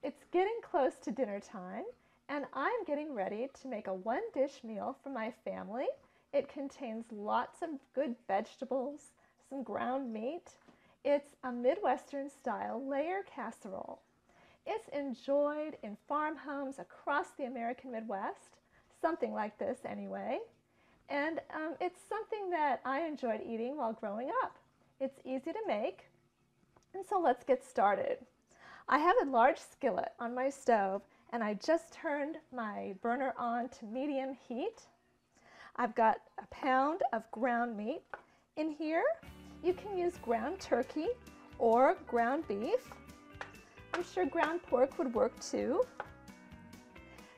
It's getting close to dinner time, and I'm getting ready to make a one-dish meal for my family. It contains lots of good vegetables, some ground meat. It's a Midwestern-style layer casserole. It's enjoyed in farm homes across the American Midwest, something like this anyway. And it's something that I enjoyed eating while growing up. It's easy to make, and so let's get started. I have a large skillet on my stove, and I just turned my burner on to medium heat. I've got a pound of ground meat in here. You can use ground turkey or ground beef. I'm sure ground pork would work too.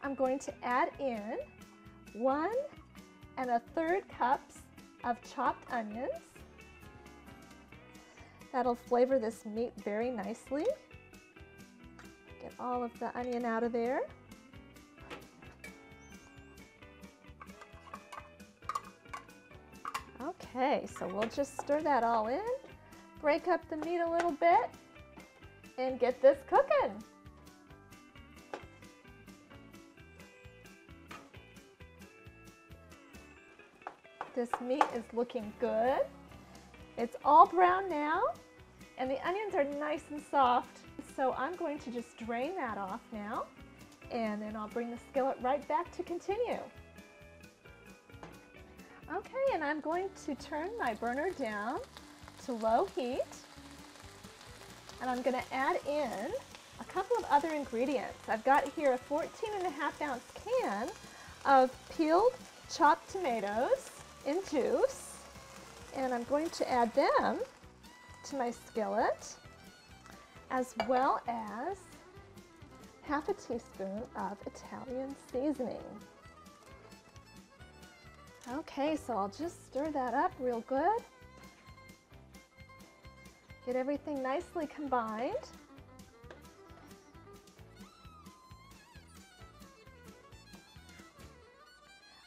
I'm going to add in 1 1/3 cups of chopped onions. That'll flavor this meat very nicely. Get all of the onion out of there. Okay, so we'll just stir that all in, break up the meat a little bit, and get this cooking. This meat is looking good. It's all brown now, and the onions are nice and soft. So I'm going to just drain that off now, and then I'll bring the skillet right back to continue. Okay, and I'm going to turn my burner down to low heat, and I'm going to add in a couple of other ingredients. I've got here a 14.5-ounce can of peeled chopped tomatoes in juice, and I'm going to add them to my skillet, as well as half a teaspoon of Italian seasoning. Okay, so I'll just stir that up real good. Get everything nicely combined.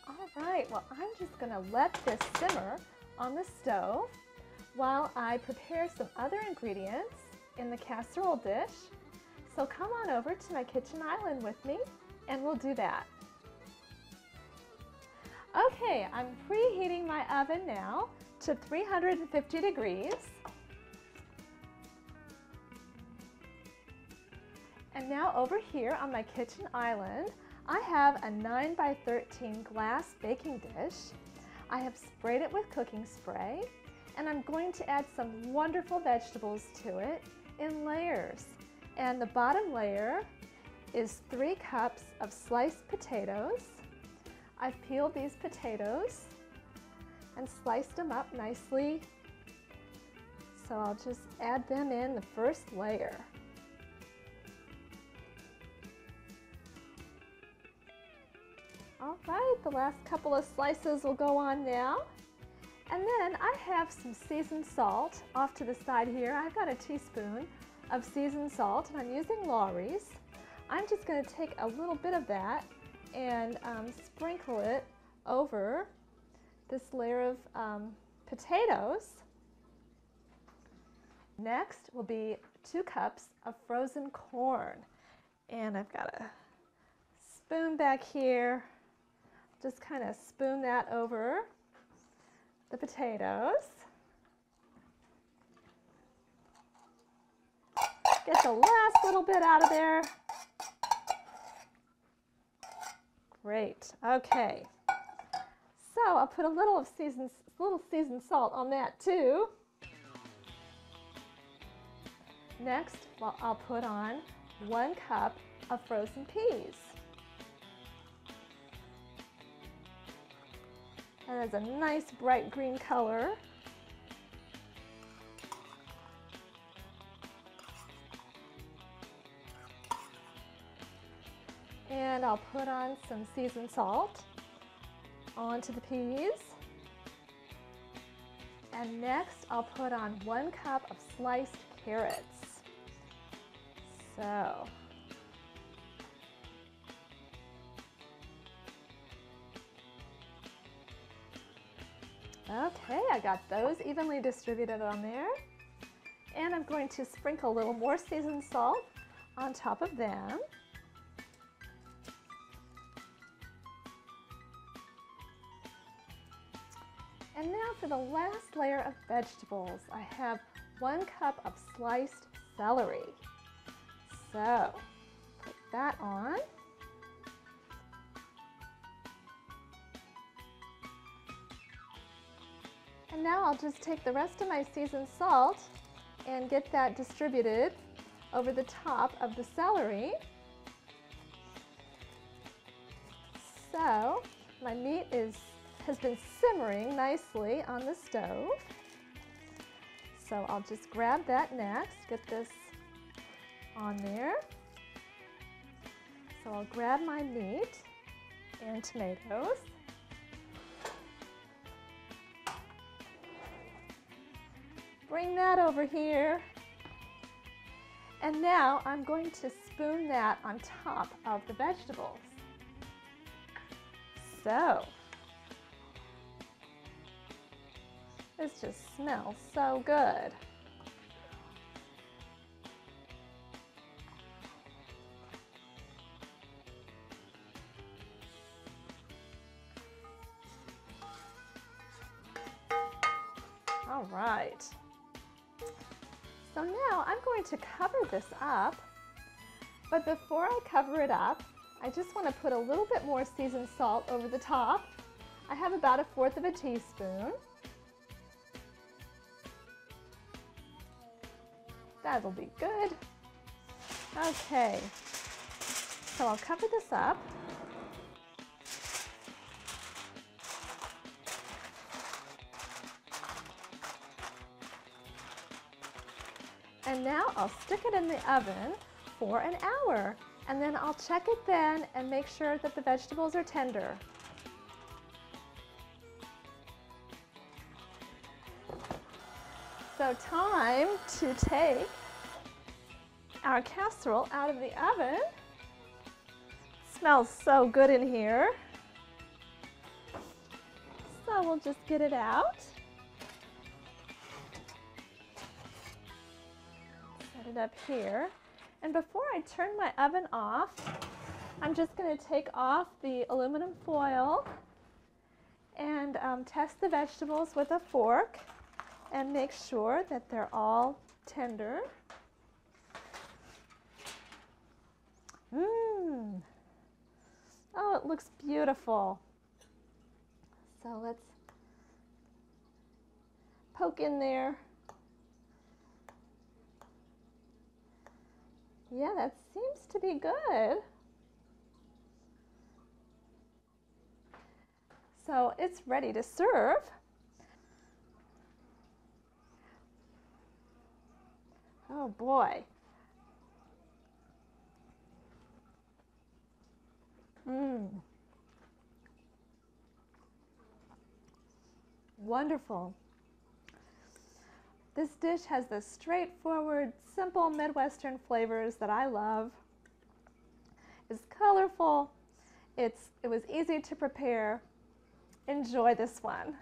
All right, well, I'm just going to let this simmer on the stove while I prepare some other ingredients in the casserole dish. So come on over to my kitchen island with me, and we'll do that. Okay, I'm preheating my oven now to 350 degrees. And now over here on my kitchen island, I have a 9 by 13 glass baking dish. I have sprayed it with cooking spray, and I'm going to add some wonderful vegetables to it in layers. And the bottom layer is 3 cups of sliced potatoes. I've peeled these potatoes and sliced them up nicely. So I'll just add them in the first layer. All right, the last couple of slices will go on now. And then I have some seasoned salt off to the side here. I've got a teaspoon of seasoned salt, and I'm using Lawry's. I'm just going to take a little bit of that and sprinkle it over this layer of potatoes. Next will be 2 cups of frozen corn. And I've got a spoon back here. Just kind of spoon that over the potatoes. Get the last little bit out of there. Great. Okay. So I'll put a little seasoned salt on that too. Next, well, I'll put on 1 cup of frozen peas. That is a nice bright green color. And I'll put on some seasoned salt onto the peas. And next I'll put on 1 cup of sliced carrots. So, okay, I got those evenly distributed on there. And I'm going to sprinkle a little more seasoned salt on top of them. And now for the last layer of vegetables, I have 1 cup of sliced celery. So, put that on. And now I'll just take the rest of my seasoned salt and get that distributed over the top of the celery. So, my meat has been simmering nicely on the stove. So I'll just grab that next, get this on there. So I'll grab my meat and tomatoes. Bring that over here. And now I'm going to spoon that on top of the vegetables. So, this just smells so good. All right. So now I'm going to cover this up, but before I cover it up, I just want to put a little bit more seasoned salt over the top. I have about 1/4 teaspoon. That'll be good. Okay, so I'll cover this up. And now I'll stick it in the oven for an hour, and then I'll check it then and make sure that the vegetables are tender. So time to take our casserole out of the oven. It smells so good in here. So we'll just get it out. Set it up here. And before I turn my oven off, I'm just going to take off the aluminum foil and test the vegetables with a fork and make sure that they're all tender. Mmm. Oh, it looks beautiful. So let's poke in there. Yeah, that seems to be good. So it's ready to serve. Oh boy. Wonderful. This dish has the straightforward, simple Midwestern flavors that I love. It's colorful. It was easy to prepare. Enjoy this one.